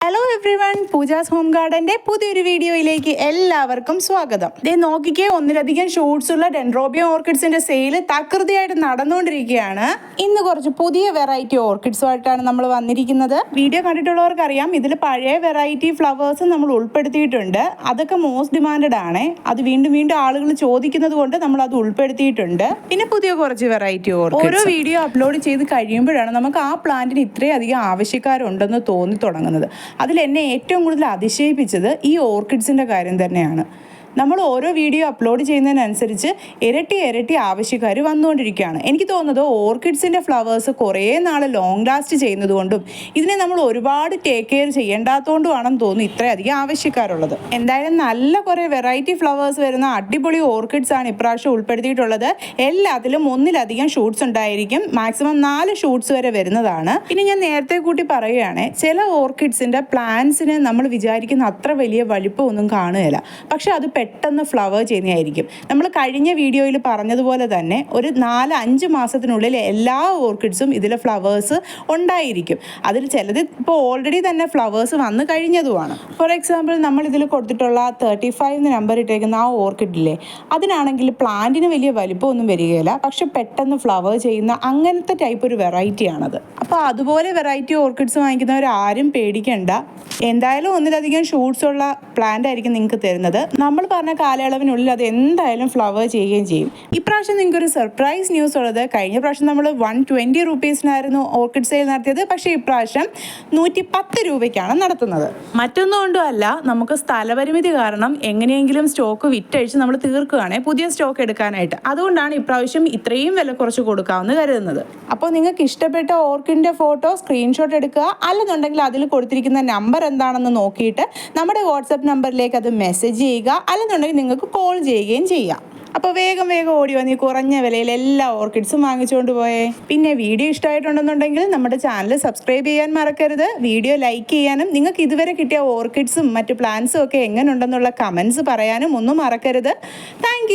Hello everyone, pujas home ഗാർഡന്റെ പുതിയൊരു വീഡിയോയിലേക്ക് എല്ലാവർക്കും സ്വാഗതം. ദേ നോക്കിക്കേ, ഒന്നിലധികം ഷൂട്ട്സ് ഉള്ള ഡെൻഡ്രോബിയം ഓർക്കിഡ്സിന്റെ സെയില് തകൃതിയായിട്ട് നടന്നുകൊണ്ടിരിക്കുകയാണ്. ഇന്ന് കുറച്ച് പുതിയ വെറൈറ്റി ഓർക്കിഡ്സുമായിട്ടാണ് നമ്മൾ വന്നിരിക്കുന്നത്. വീഡിയോ കണ്ടിട്ടുള്ളവർക്ക് അറിയാം, ഇതിൽ പഴയ വെറൈറ്റി ഫ്ലവേഴ്സ് നമ്മൾ ഉൾപ്പെടുത്തിയിട്ടുണ്ട്. അതൊക്കെ മോസ്റ്റ് ഡിമാൻഡഡ് ആണ്. അത് വീണ്ടും വീണ്ടും ആളുകൾ ചോദിക്കുന്നത് കൊണ്ട് നമ്മൾ അത് ഉൾപ്പെടുത്തിയിട്ടുണ്ട്. പിന്നെ പുതിയ കുറച്ച് വെറൈറ്റി ഓർക്കിഡ്സ് ഓരോ വീഡിയോ അപ്ലോഡ് ചെയ്ത് കഴിയുമ്പോഴാണ് നമുക്ക് ആ പ്ലാന്റിന് ഇത്രയധികം ആവശ്യക്കാരുണ്ടെന്ന് തോന്നി തുടങ്ങുന്നത്. അതിൽ എന്നെ ഏറ്റവും കൂടുതൽ അതിശയിപ്പിച്ചത് ഈ ഓർക്കിഡ്സിൻ്റെ കാര്യം തന്നെയാണ്. നമ്മൾ ഓരോ വീഡിയോ അപ്ലോഡ് ചെയ്യുന്നതിനനുസരിച്ച് ഇരട്ടി ആവശ്യക്കാർ വന്നുകൊണ്ടിരിക്കുകയാണ്. എനിക്ക് തോന്നുന്നത് ഓർക്കിഡ്സിൻ്റെ ഫ്ലവേഴ്സ് കുറേ നാൾ ലോങ് ലാസ്റ്റ് ചെയ്യുന്നത് കൊണ്ടും ഇതിനെ നമ്മൾ ഒരുപാട് ടേക്ക് കെയർ ചെയ്യേണ്ടാത്തതുകൊണ്ടുമാണെന്ന് തോന്നുന്നു ഇത്രയധികം ആവശ്യക്കാരുള്ളത്. എന്തായാലും നല്ല കുറേ വെറൈറ്റി ഫ്ലവേഴ്സ് വരുന്ന അടിപൊളി ഓർക്കിഡ്സ് ആണ് ഇപ്രാവശ്യം ഉൾപ്പെടുത്തിയിട്ടുള്ളത്. എല്ലാത്തിലും ഒന്നിലധികം ഷൂട്ട്സ് ഉണ്ടായിരിക്കും. മാക്സിമം 4 ഷൂട്ട്സ് വരെ വരുന്നതാണ്. പിന്നെ ഞാൻ നേരത്തെ കൂട്ടി പറയുകയാണ്, ചില ഓർക്കിഡ്സിൻ്റെ പ്ലാന്റ്സിന് നമ്മൾ വിചാരിക്കുന്ന അത്ര വലിയ വലിപ്പമൊന്നും കാണുകയില്ല, പക്ഷെ അത് പെട്ടെന്ന് ഫ്ലവർ ചെയ്യുന്നതായിരിക്കും. നമ്മൾ കഴിഞ്ഞ വീഡിയോയിൽ പറഞ്ഞതുപോലെ തന്നെ ഒരു 4-5 മാസത്തിനുള്ളിൽ എല്ലാ ഓർക്കിഡ്സും ഇതിൽ ഫ്ലവേഴ്സ് ഉണ്ടായിരിക്കും. അതിൽ ചിലത് ഇപ്പോൾ ഓൾറെഡി തന്നെ ഫ്ലവേഴ്സ് വന്നു കഴിഞ്ഞതുമാണ്. ഫോർ എക്സാമ്പിൾ, നമ്മൾ ഇതിൽ കൊടുത്തിട്ടുള്ള 35 നമ്പർ ഇട്ടേക്കുന്ന ആ ഓർക്കിഡില്ലേ, അതിനാണെങ്കിൽ പ്ലാന്റിന് വലിയ വലിപ്പമൊന്നും വരികയില്ല, പക്ഷെ പെട്ടെന്ന് ഫ്ലവർ ചെയ്യുന്ന അങ്ങനത്തെ ടൈപ്പ് ഒരു വെറൈറ്റിയാണത്. അപ്പോൾ അതുപോലെ വെറൈറ്റി ഓർക്കിഡ്സ് വാങ്ങിക്കുന്നവർ ആരും പേടിക്കേണ്ട. എന്തായാലും ഒന്നിലധികം ഷൂട്ട്സ് ഉള്ള പ്ലാന്റ് ആയിരിക്കും നിങ്ങൾക്ക് തരുന്നത്. നമ്മൾ പറഞ്ഞ കാലയളവിനുള്ളിൽ അത് എന്തായാലും ഫ്ലവർ ചെയ്യുകയും ചെയ്യും. ഇപ്രാവശ്യം നിങ്ങൾക്കൊരു സർപ്രൈസ് ന്യൂസ് ഉള്ളത്, കഴിഞ്ഞ പ്രാവശ്യം നമ്മൾ 120 റുപ്പീസിനായിരുന്നു ഓർക്കിഡ് സെയിൽ നടത്തിയത്. പക്ഷേ ഇപ്രാവശ്യം 110 രൂപയ്ക്കാണ് നടത്തുന്നത്. മറ്റൊന്നും കൊണ്ടുമല്ല, നമുക്ക് സ്ഥലപരിമിതി കാരണം എങ്ങനെയെങ്കിലും സ്റ്റോക്ക് വിറ്റഴിച്ച് നമ്മൾ തീർക്കുകയാണ് പുതിയ സ്റ്റോക്ക് എടുക്കാനായിട്ട്. അതുകൊണ്ടാണ് ഇപ്രാവശ്യം ഇത്രയും വില കുറച്ച് കൊടുക്കാമെന്ന് കരുതുന്നത്. അപ്പോൾ നിങ്ങൾക്ക് ഇഷ്ടപ്പെട്ട ഓർക്കിഡിൻ്റെ ഫോട്ടോ സ്ക്രീൻഷോട്ട് എടുക്കുക, അല്ലെന്നുണ്ടെങ്കിൽ അതിൽ കൊടുത്തിരിക്കുന്ന നമ്പർ എന്താണെന്ന് നോക്കിയിട്ട് നമ്മുടെ വാട്സപ്പ് നമ്പറിലേക്ക് അത് മെസ്സേജ് ചെയ്യുക, അല്ലെന്നുണ്ടെങ്കിൽ നിങ്ങൾക്ക് കോൾ ചെയ്യുകയും ചെയ്യാം. അപ്പോൾ വേഗം ഓടി വന്ന് ഈ കുറഞ്ഞ വിലയിൽ എല്ലാ ഓർക്കിഡ്സും വാങ്ങിച്ചുകൊണ്ട് പോയേ. പിന്നെ വീഡിയോ ഇഷ്ടമായിട്ടുണ്ടെന്നുണ്ടെങ്കിൽ നമ്മുടെ ചാനൽ സബ്സ്ക്രൈബ് ചെയ്യാൻ മറക്കരുത്. വീഡിയോ ലൈക്ക് ചെയ്യാനും നിങ്ങൾക്ക് ഇതുവരെ കിട്ടിയ ഓർക്കിഡ്സും മറ്റു പ്ലാന്റ്സും ഒക്കെ എങ്ങനെ ഉണ്ടെന്നുള്ള കമൻസ് പറയാനും ഒന്നും മറക്കരുത്. താങ്ക്